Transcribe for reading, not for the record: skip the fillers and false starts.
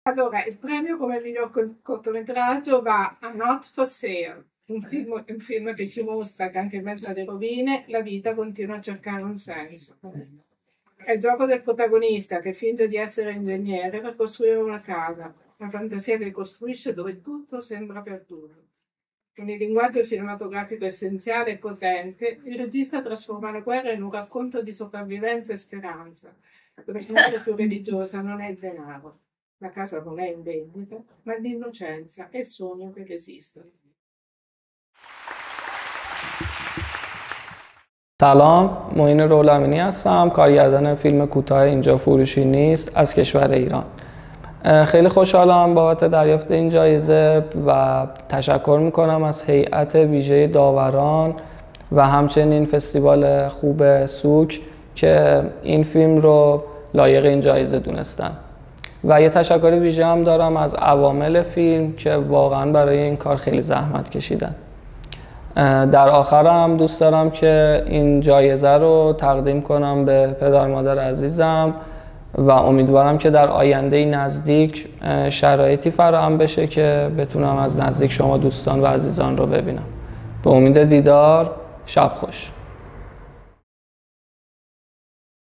Allora, il premio come miglior cortometraggio va a Not for Sale, un film che ci mostra che anche in mezzo alle rovine la vita continua a cercare un senso. È il gioco del protagonista che finge di essere ingegnere per costruire una casa, una fantasia che costruisce dove tutto sembra perduto. Con il linguaggio cinematografico essenziale e potente, il regista trasforma la guerra in un racconto di sopravvivenza e speranza. La personalità più religiosa non è il denaro. La casa non è in vendita, ma l'innocenza e il sogno che esistono. سلام، معین رولامینی هستم، کارگردان فیلم کوتاه اینجا فروشی نیست از کشور ایران. خیلی خوشحالم بابت دریافت این جایزه و تشکر میکنم از هیئت ویژه داوران و همچنین فستیوال خوب سوک که این فیلم رو لایق این جایزه دونستن. و یه تشکر ویژه هم دارم از عوامل فیلم که واقعا برای این کار خیلی زحمت کشیدن. در آخرم دوست دارم که این جایزه رو تقدیم کنم به پدر مادر عزیزم و امیدوارم که در آینده نزدیک شرایطی فراهم بشه که بتونم از نزدیک شما دوستان و عزیزان رو ببینم. به امید دیدار، شب خوش.